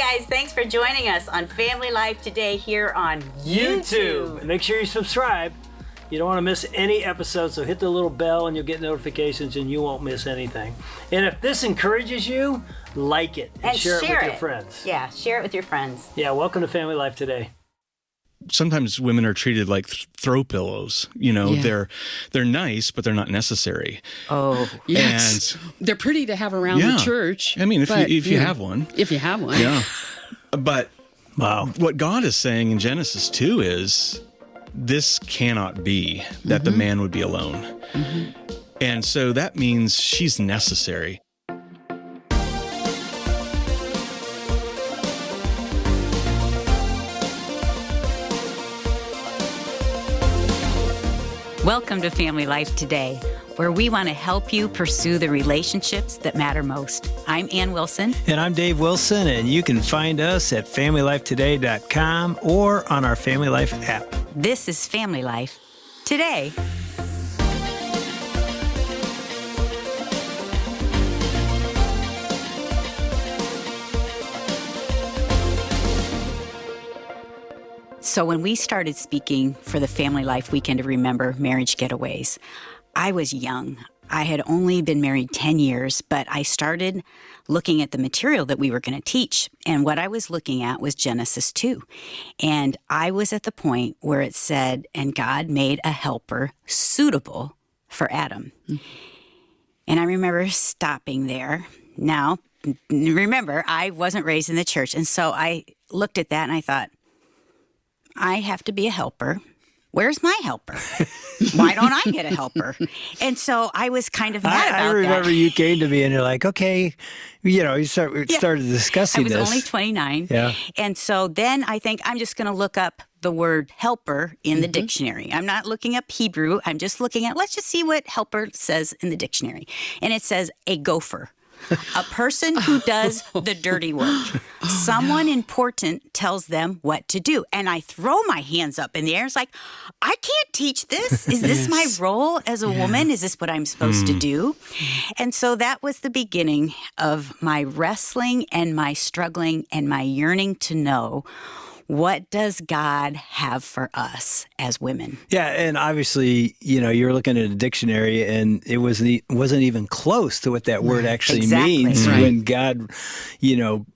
guys, thanks for joining us on Family Life today here on YouTube. Make sure you subscribe. You don't want to miss any episodes, so hit the little bell and you'll get notifications and you won't miss anything. And if this encourages you, like it and share it with your friends. Yeah, share it with your friends. Yeah, welcome to Family Life today. Sometimes women are treated like throw pillows. They're nice, but they're not necessary. Oh, yes. And they're pretty to have around the church. I mean, if you have one. If you have one. Yeah. But what God is saying in Genesis 2 is this cannot be that the man would be alone. Mm-hmm. And so that means she's necessary. Welcome to Family Life Today, where we want to help you pursue the relationships that matter most. I'm Ann Wilson. And I'm Dave Wilson, and you can find us at FamilyLifeToday.com or on our Family Life app. This is Family Life Today. So when we started speaking for the Family Life Weekend to Remember Marriage Getaways, I was young. I had only been married 10 years, but I started looking at the material that we were going to teach. And what I was looking at was Genesis 2. And I was at the point where it said, and God made a helper suitable for Adam. Mm-hmm. And I remember stopping there. Now, remember, I wasn't raised in the church. And so I looked at that and I thought, I have to be a helper. Where's my helper? Why don't I get a helper? And so I was kind of mad about that. I remember you came to me and you're like, okay, you started discussing this. I was only 29. Yeah. And so then I think I'm just going to look up the word helper in the dictionary. I'm not looking up Hebrew. I'm just looking at, let's just see what helper says in the dictionary. And it says a gopher. A person who does the dirty work. Someone important tells them what to do. And I throw my hands up in the air. It's like, I can't teach this. Is this my role as a woman? Is this what I'm supposed to do? And so that was the beginning of my wrestling and my struggling and my yearning to know, what does God have for us as women? Yeah, and obviously, you're looking at a dictionary, and it wasn't even close to what that word actually means when God,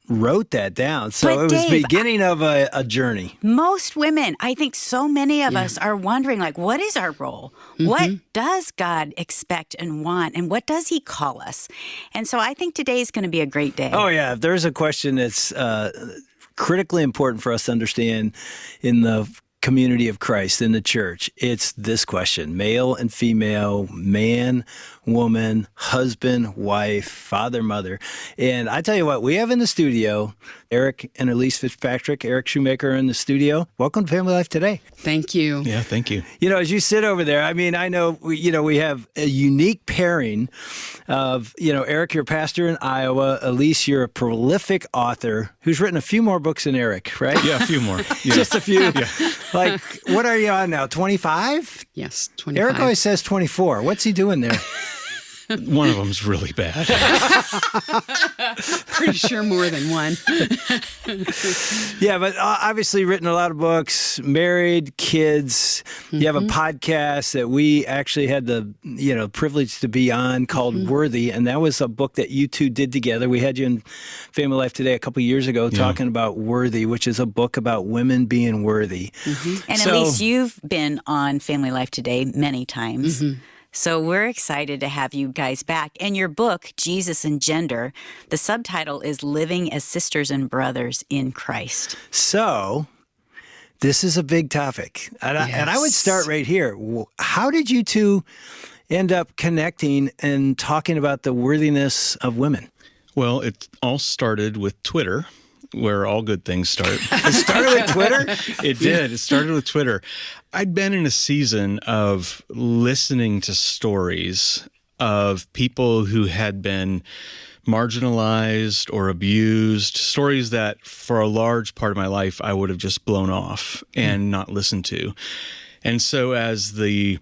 wrote that down. So it was the beginning of a journey. Most women, I think so many of us are wondering, what is our role? Mm-hmm. What does God expect and want? And what does he call us? And so I think today is going to be a great day. Oh, yeah. If there's a question that's critically important for us to understand in the community of Christ, in the church, it's this question: male and female, man, woman, husband, wife, father, mother. And I tell you what, we have in the studio Eric and Elyse Fitzpatrick. Eric Schumacher in the studio. Welcome to Family Life Today. Thank you. Yeah, thank you. As you sit over there, I mean, I know, we have a unique pairing of, Eric, you're a pastor in Iowa. Elyse, you're a prolific author who's written a few more books than Eric, right? Yeah, a few more. Yeah. Just a few. Yeah. Like, what are you on now, 25? Yes, 25. Eric always says 24. What's he doing there? One of them's really bad. Pretty sure more than one. Yeah, but obviously written a lot of books, married, kids. You have a podcast that we actually had the privilege to be on called Worthy, and that was a book that you two did together. We had you in Family Life Today a couple of years ago talking about Worthy, which is a book about women being worthy. And Elyse, you've been on Family Life Today many times. So we're excited to have you guys back. And your book, Jesus and Gender, the subtitle is Living as Sisters and Brothers in Christ. So this is a big topic. And I would start right here. How did you two end up connecting and talking about the worthiness of women? Well, it all started with Twitter, where all good things start. It started with Twitter? It did. It started with Twitter. I'd been in a season of listening to stories of people who had been marginalized or abused, stories that for a large part of my life I would have just blown off and not listened to. And so as the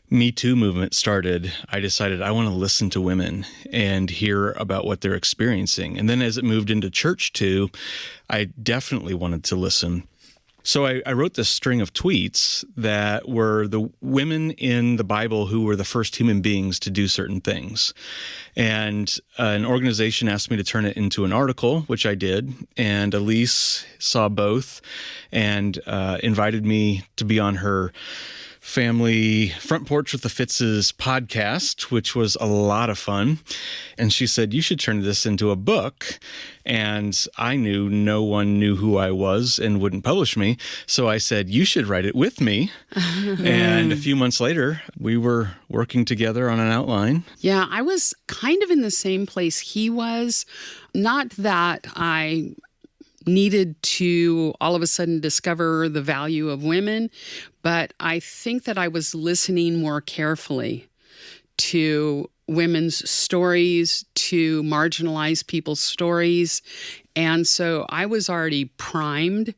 Me Too movement started, I decided I want to listen to women and hear about what they're experiencing. And then as it moved into church too, I definitely wanted to listen. So I wrote this string of tweets that were the women in the Bible who were the first human beings to do certain things. And an organization asked me to turn it into an article, which I did. And Elyse saw both and invited me to be on her Family Front Porch with the Fitzes podcast, which was a lot of fun. And she said, you should turn this into a book. And I knew no one knew who I was and wouldn't publish me. So I said, you should write it with me. And a few months later, we were working together on an outline. Yeah, I was kind of in the same place he was. Not that I needed to all of a sudden discover the value of women, but I think that I was listening more carefully to women's stories, to marginalized people's stories. And so I was already primed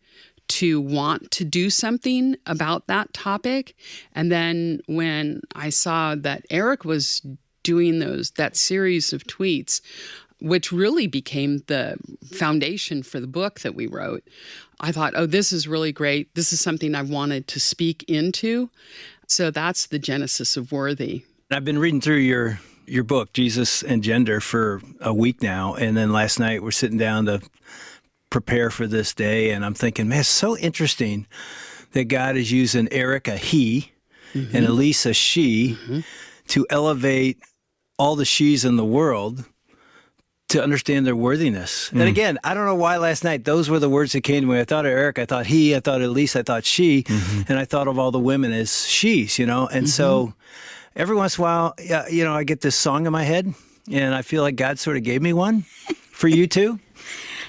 to want to do something about that topic. And then when I saw that Eric was doing that series of tweets, which really became the foundation for the book that we wrote, I thought, oh, this is really great. This is something I wanted to speak into. So that's the genesis of Worthy. I've been reading through your book, Jesus and Gender, for a week now. And then last night we're sitting down to prepare for this day. And I'm thinking, man, it's so interesting that God is using Eric, a he, and Elyse, a she, to elevate all the she's in the world to understand their worthiness. And again, I don't know why last night, those were the words that came to me. I thought of Eric, I thought he, I thought Elyse, I thought she, and I thought of all the women as she's, And so every once in a while, I get this song in my head, and I feel like God sort of gave me one for you too.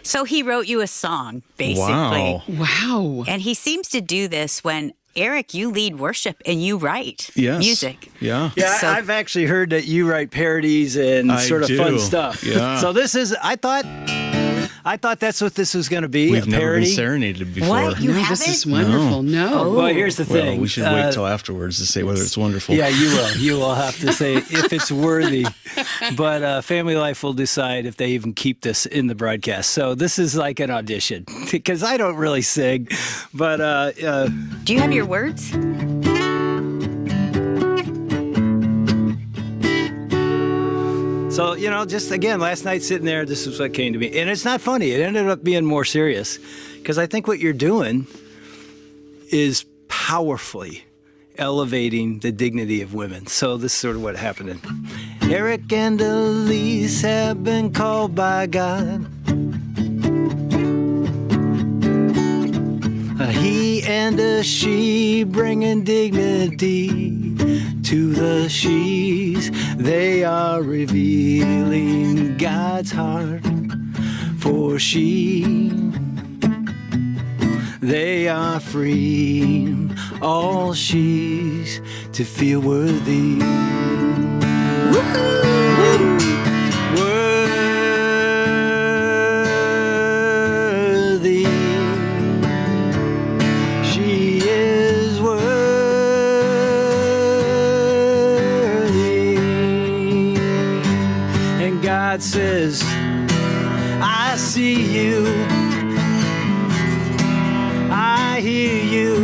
So he wrote you a song, basically. Wow. And he seems to do this when, Eric, you lead worship and you write music. Yeah. Yeah, So- I've actually heard that you write parodies and sort of fun stuff. Yeah. So this is, I thought that's what this was going to be, We've a never parody. been serenaded before. What? You No, haven't? this is wonderful. No. Well, here's the Well, thing. we should wait till afterwards to say whether it's wonderful. Yeah, you will. You will have to say if it's worthy. But Family Life will decide if they even keep this in the broadcast. So this is like an audition because I don't really sing. But Do you have your words? so, just again, last night sitting there, this is what came to me. And it's not funny. It ended up being more serious because I think what you're doing is powerfully elevating the dignity of women. So this is sort of what happened. Eric and Elyse have been called by God. A he and a she bringing dignity to the she's. They are revealing God's heart for she. They are freeing all she's to feel worthy. Worthy. She is worthy. And God says, I see you. I hear you,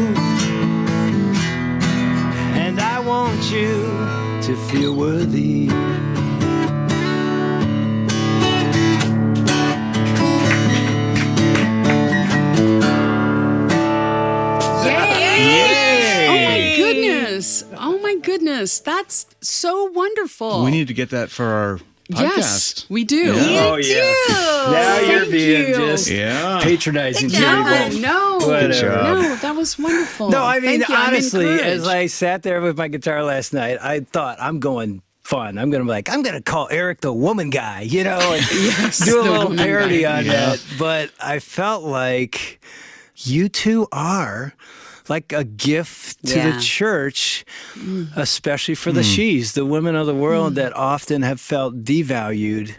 and I want you to feel worthy. Oh my goodness. That's so wonderful. We need to get that for our podcast. Yes, we do. Yeah. Oh, yeah. Now you're Thank being you. just patronizing to job. people. No, Whatever. no, that was wonderful. No, I mean, Thank you. I'm honestly, as encouraged. I sat there with my guitar last night, I thought, I'm going fun. I'm going to be like, I'm going to call Eric the woman guy, and Yes, do a the little woman parody guy. on that. But I felt like you two are like a gift to Yeah. the church, especially for the she's, the women of the world that often have felt devalued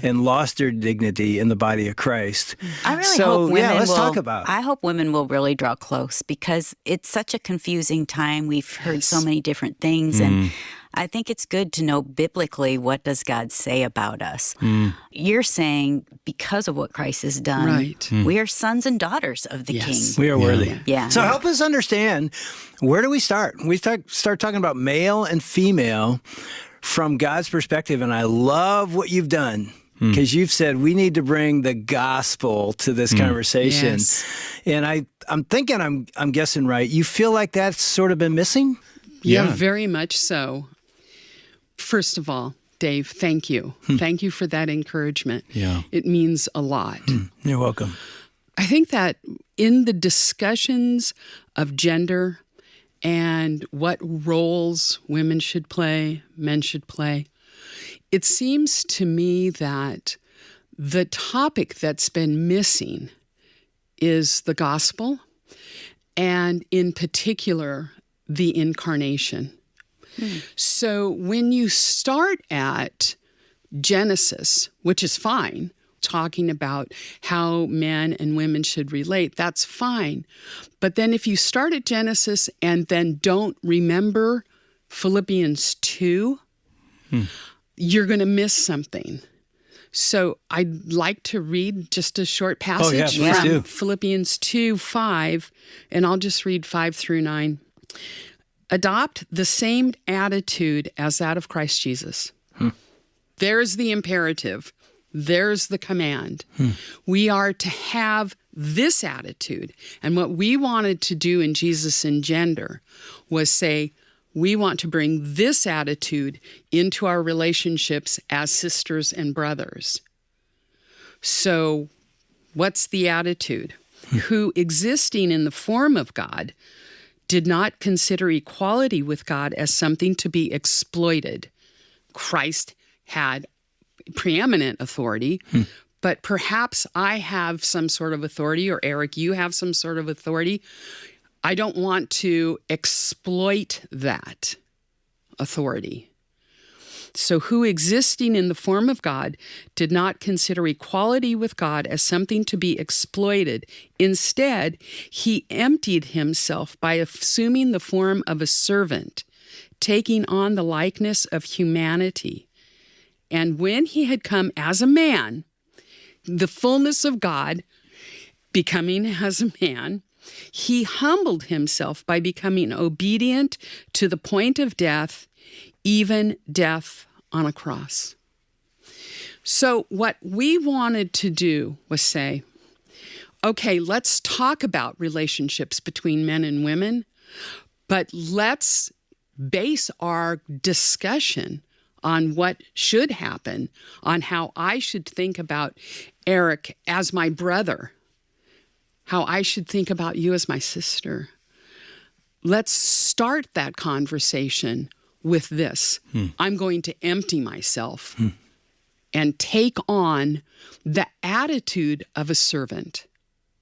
and lost their dignity in the body of Christ. I really So, hope women let's will, talk about it. I hope women will really draw close because it's such a confusing time. We've heard so many different things, and I think it's good to know biblically, what does God say about us? You're saying because of what Christ has done, Right. we are sons and daughters of the Yes. King. We are worthy. Yeah. So help us understand, where do we start? We start talking about male and female from God's perspective, and I love what you've done. Because you've said we need to bring the gospel to this conversation, Yes. and I'm thinking I'm guessing right. You feel like that's sort of been missing? Yeah, very much so. First of all, Dave, thank you. Thank you for that encouragement. Yeah. It means a lot. You're welcome. I think that in the discussions of gender and what roles women should play, men should play, it seems to me that the topic that's been missing is the gospel, and in particular, the incarnation. So when you start at Genesis, which is fine, talking about how men and women should relate, that's fine. But then if you start at Genesis and then don't remember Philippians 2, you're going to miss something. So I'd like to read just a short passage please from do. Philippians 2:5, and I'll just read 5 through 9. Adopt the same attitude as that of Christ Jesus. There's the imperative. There's the command. We are to have this attitude. And what we wanted to do in Jesus and Gender was say, we want to bring this attitude into our relationships as sisters and brothers. So what's the attitude? Who, existing in the form of God, did not consider equality with God as something to be exploited. Christ had preeminent authority, but perhaps I have some sort of authority, or Eric, you have some sort of authority. I don't want to exploit that authority. So who, existing in the form of God, did not consider equality with God as something to be exploited. Instead, he emptied himself by assuming the form of a servant, taking on the likeness of humanity. And when he had come as a man, the fullness of God, becoming as a man, he humbled himself by becoming obedient to the point of death, even death on a cross. So what we wanted to do was say, okay, let's talk about relationships between men and women, but let's base our discussion on what should happen, on how I should think about Eric as my brother, how I should think about you as my sister. Let's start that conversation with this. I'm going to empty myself and take on the attitude of a servant.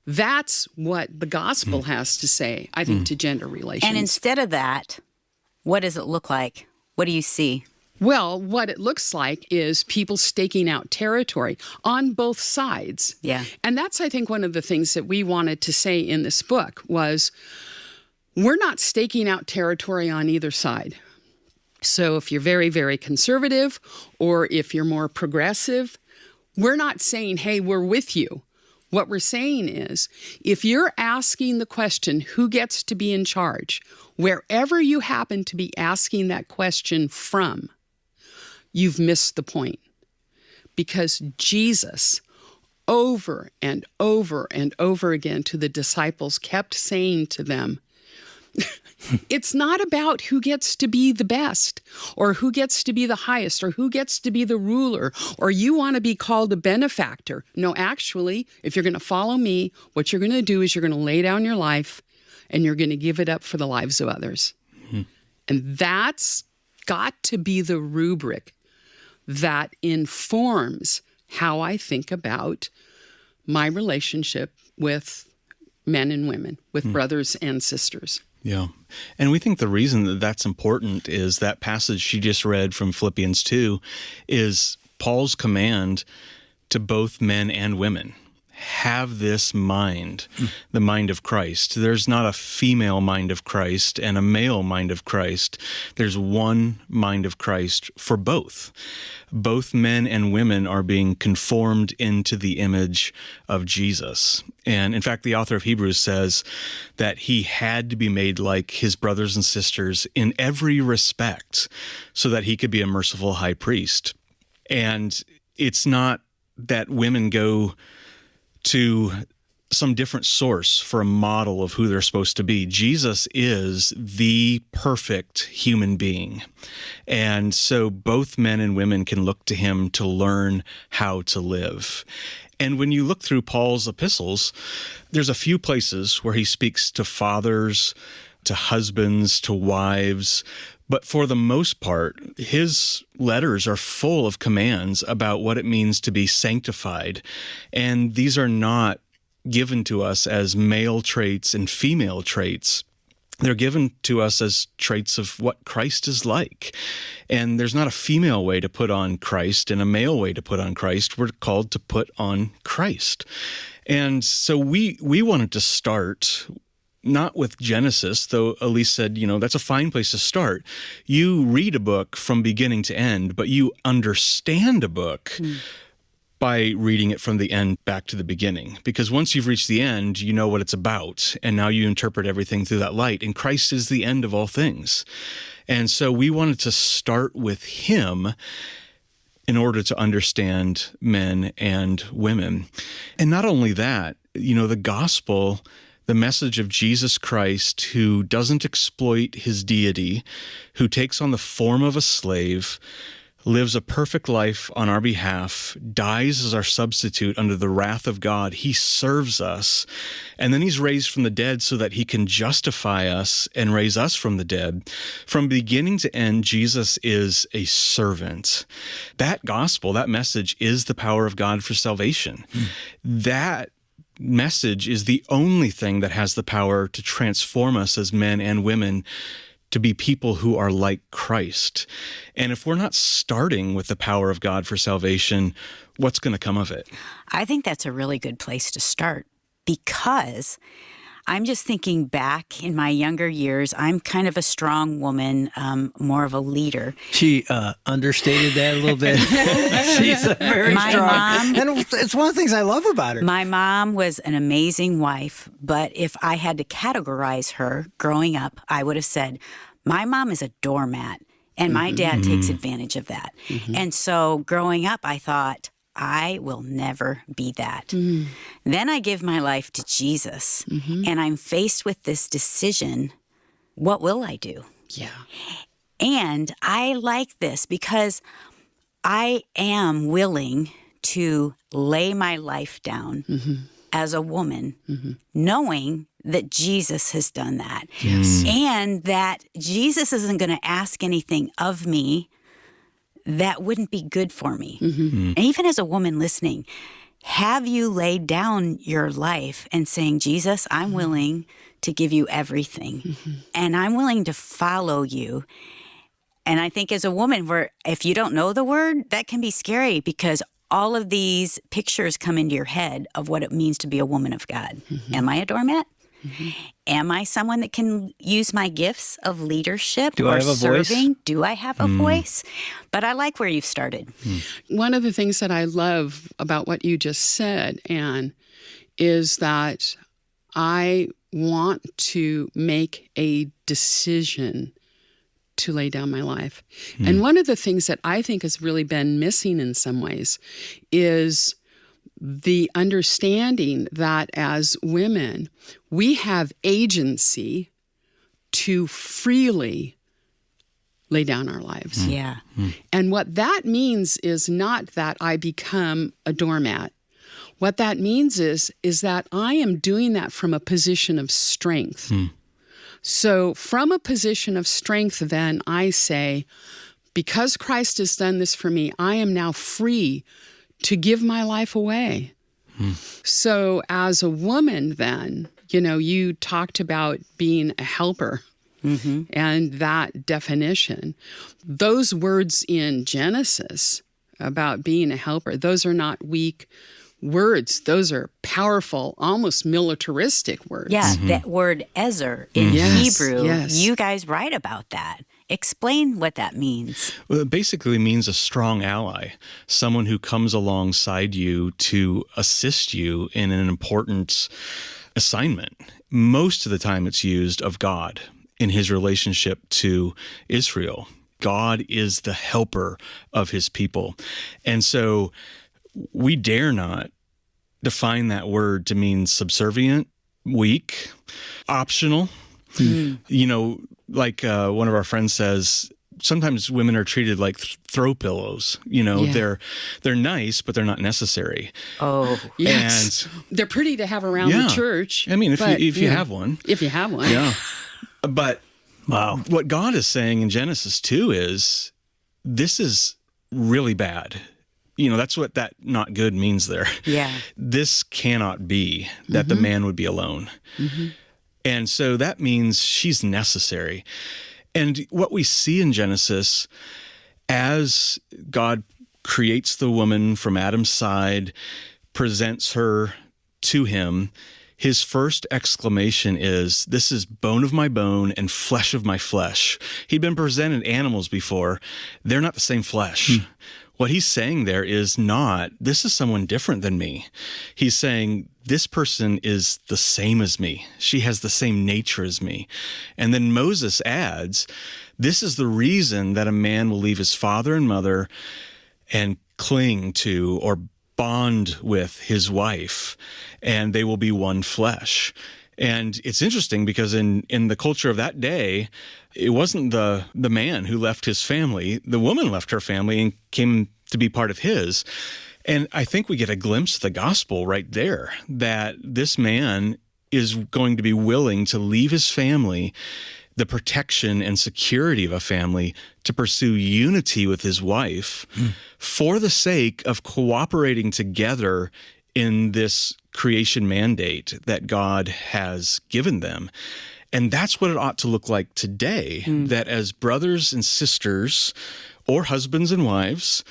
That's what the gospel has to say, I think, to gender relations. And instead of that, what does it look like? What do you see? Well, what it looks like is people staking out territory on both sides. Yeah. And that's, I think, one of the things that we wanted to say in this book was we're not staking out territory on either side. So if you're very, very conservative, or if you're more progressive, we're not saying, hey, we're with you. What we're saying is, if you're asking the question, who gets to be in charge, wherever you happen to be asking that question from, you've missed the point. Because Jesus, over and over and over again to the disciples, kept saying to them, it's not about who gets to be the best, or who gets to be the highest, or who gets to be the ruler, or you want to be called a benefactor. No, actually, if you're going to follow me, what you're going to do is you're going to lay down your life and you're going to give it up for the lives of others. And that's got to be the rubric that informs how I think about my relationship with men and women, with brothers and sisters. Yeah. And we think the reason that that's important is that passage she just read from Philippians 2 is Paul's command to both men and women. Have this mind, the mind of Christ. There's not a female mind of Christ and a male mind of Christ. There's one mind of Christ for both. Both men and women are being conformed into the image of Jesus. And in fact, the author of Hebrews says that he had to be made like his brothers and sisters in every respect so that he could be a merciful high priest. And it's not that women go to some different source for a model of who they're supposed to be. Jesus is the perfect human being. And so both men and women can look to him to learn how to live. And when you look through Paul's epistles, there's a few places where he speaks to fathers, to husbands, to wives. But for the most part, his letters are full of commands about what it means to be sanctified. And these are not given to us as male traits and female traits. They're given to us as traits of what Christ is like. And there's not a female way to put on Christ and a male way to put on Christ. We're called to put on Christ. And so we wanted to start not with Genesis, though Elyse said, that's a fine place to start. You read a book from beginning to end, but you understand a book by reading it from the end back to the beginning. Because once you've reached the end, you know what it's about, and now you interpret everything through that light, and Christ is the end of all things. And so we wanted to start with him in order to understand men and women. And not only that, the gospel, the message of Jesus Christ, who doesn't exploit his deity, who takes on the form of a slave, lives a perfect life on our behalf, dies as our substitute under the wrath of God. He serves us, and then he's raised from the dead so that he can justify us and raise us from the dead. From beginning to end, Jesus is a servant. That gospel, that message, is the power of God for salvation. That message is the only thing that has the power to transform us as men and women to be people who are like Christ. And if we're not starting with the power of God for salvation, what's going to come of it? I think that's a really good place to start, because I'm just thinking back in my younger years. I'm kind of a strong woman, more of a leader. She understated that a little bit. She's a very My strong. mom- And it's one of the things I love about her. My mom was an amazing wife, but if I had to categorize her growing up, I would have said, my mom is a doormat, and my dad takes advantage of that. And so growing up, I thought, I will never be that. Then I give my life to Jesus, and I'm faced with this decision. What will I do? Yeah. And I like this because I am willing to lay my life down as a woman, knowing that Jesus has done that. Yes. And that Jesus isn't going to ask anything of me that wouldn't be good for me. And even as a woman listening, have you laid down your life and saying, Jesus, I'm willing to give you everything, and I'm willing to follow you. And I think as a woman, if you don't know the word, that can be scary, because all of these pictures come into your head of what it means to be a woman of God. Am I a doormat? Am I someone that can use my gifts of leadership Do or I have a voice? serving? Do I have a voice? But I like where you've started. One of the things that I love about what you just said, Anne, is that I want to make a decision to lay down my life. And one of the things that I think has really been missing in some ways is the understanding that as women, we have agency to freely lay down our lives. Yeah. And what that means is not that I become a doormat. What that means is that I am doing that from a position of strength. So from a position of strength, then I say, because Christ has done this for me, I am now free to give my life away. So as a woman, then, You talked about being a helper and that definition. Those words in Genesis about being a helper, those are not weak words. Those are powerful, almost militaristic words. Yeah, that word ezer in Yes, Hebrew, yes. you guys write about that. Explain what that means. Well, it basically means a strong ally, someone who comes alongside you to assist you in an important assignment. Most of the time it's used of God in his relationship to Israel. God is the helper of his people. And so we dare not define that word to mean subservient, weak, optional. Like one of our friends says, sometimes women are treated like throw pillows. They're nice, but they're not necessary. Oh, Yes. They're pretty to have around the church. I mean, if but, you have one. If you have one. Yeah. But Wow. what God is saying in Genesis 2 is this is really bad. That's what that not good means there. Yeah. This cannot be that the man would be alone. And so that means she's necessary. And what we see in Genesis, as God creates the woman from Adam's side, presents her to him, his first exclamation is, "This is bone of my bone and flesh of my flesh." He'd been presented animals before. They're not the same flesh. What he's saying there is not, this is someone different than me. He's saying, this person is the same as me. She has the same nature as me. And then Moses adds, this is the reason that a man will leave his father and mother and cling to or bond with his wife, and they will be one flesh. And it's interesting because in the culture of that day, it wasn't the man who left his family. The woman left her family and came to be part of his. And I think we get a glimpse of the gospel right there, that this man is going to be willing to leave his family, the protection and security of a family, to pursue unity with his wife for the sake of cooperating together in this creation mandate that God has given them. And that's what it ought to look like today, that as brothers and sisters or husbands and wives,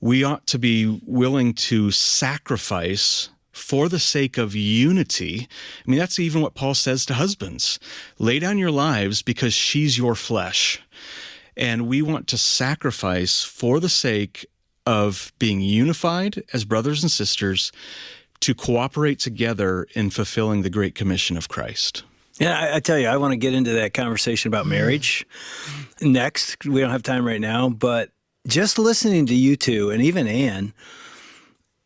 we ought to be willing to sacrifice for the sake of unity. I mean, that's even what Paul says to husbands. Lay down your lives because she's your flesh. And we want to sacrifice for the sake of being unified as brothers and sisters to cooperate together in fulfilling the Great Commission of Christ. Yeah, I tell you, I want to get into that conversation about marriage next. We don't have time right now, but just listening to you two and even Ann,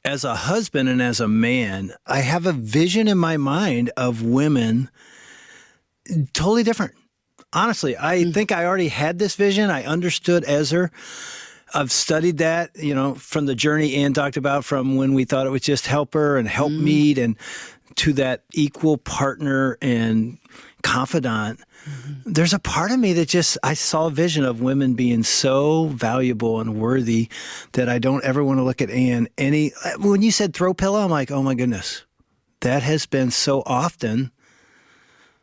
as a husband and as a man, I have a vision in my mind of women totally different. Honestly, I think I already had this vision. I understood Ezer. I've studied that, from the journey Ann talked about, from when we thought it was just helper and helpmeet and to that equal partner and confidant. There's a part of me that I saw a vision of women being so valuable and worthy that I don't ever want to look at Ann when you said throw pillow, I'm like, oh my goodness, that has been so often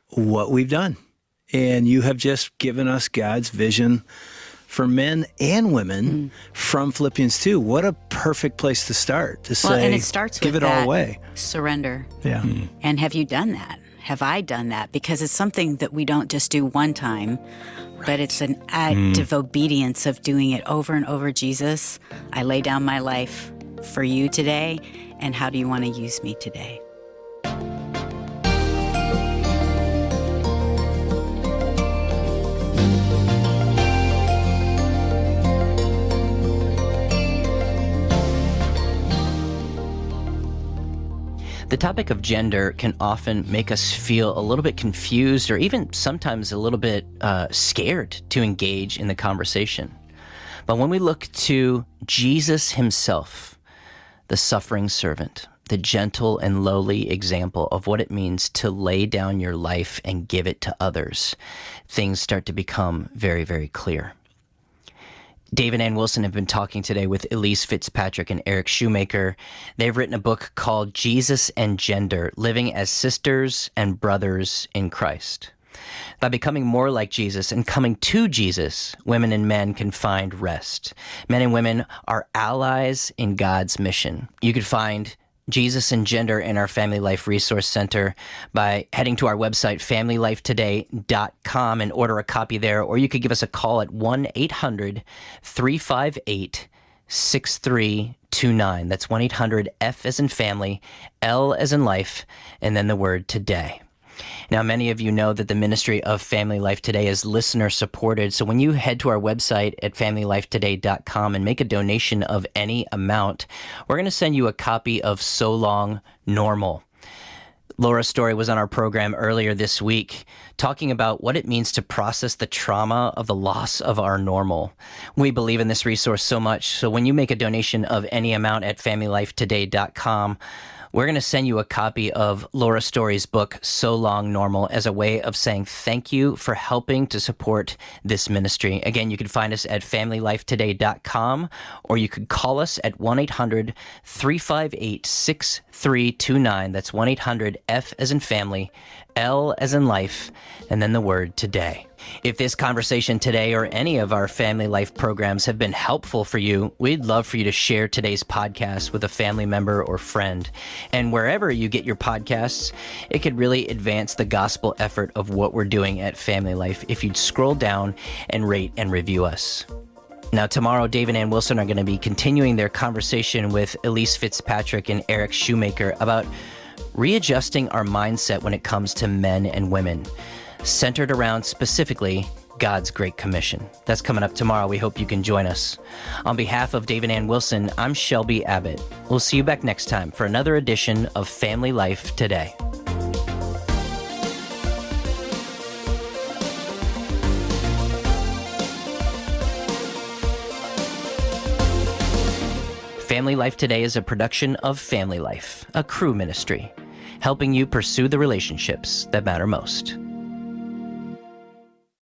what we've done. And you have just given us God's vision for men and women from Philippians 2. What a perfect place to start, to say, and it starts give with it all that away. surrender. Yeah. And have you done that? Have I done that? Because it's something that we don't just do one time, but it's an act of obedience of doing it over and over. Jesus, I lay down my life for you today, and how do you want to use me today? The topic of gender can often make us feel a little bit confused or even sometimes a little bit scared to engage in the conversation. But when we look to Jesus himself, the suffering servant, the gentle and lowly example of what it means to lay down your life and give it to others, things start to become very, very clear. Dave and Ann Wilson have been talking today with Elyse Fitzpatrick and Eric Schumacher. They've written a book called Jesus and Gender, Living as Sisters and Brothers in Christ. By becoming more like Jesus and coming to Jesus, women and men can find rest. Men and women are allies in God's mission. You could find Jesus and Gender in our Family Life Resource Center by heading to our website, FamilyLifeToday.com, and order a copy there. Or you could give us a call at 1-800-358-6329. That's 1-800-F as in family, L as in life, and then the word today. Now, many of you know that the ministry of Family Life Today is listener supported. So when you head to our website at FamilyLifeToday.com and make a donation of any amount, we're going to send you a copy of So Long Normal. Laura Story was on our program earlier this week talking about what it means to process the trauma of the loss of our normal. We believe in this resource so much. So when you make a donation of any amount at FamilyLifeToday.com, we're going to send you a copy of Laura Story's book, So Long Normal, as a way of saying thank you for helping to support this ministry. Again, you can find us at FamilyLifeToday.com, or you could call us at 1-800-358-6329. That's 1-800-F as in family, L as in life, and then the word today. If this conversation today or any of our Family Life programs have been helpful for you, we'd love for you to share today's podcast with a family member or friend. And wherever you get your podcasts, it could really advance the gospel effort of what we're doing at Family Life if you'd scroll down and rate and review us. Now, tomorrow, Dave and Ann Wilson are going to be continuing their conversation with Elyse Fitzpatrick and Eric Schumacher about readjusting our mindset when it comes to men and women, centered around specifically God's Great Commission. That's coming up tomorrow. We hope you can join us. On behalf of Dave and Ann Wilson, I'm Shelby Abbott. We'll see you back next time for another edition of Family Life Today. Family Life Today is a production of Family Life, a crew ministry, helping you pursue the relationships that matter most.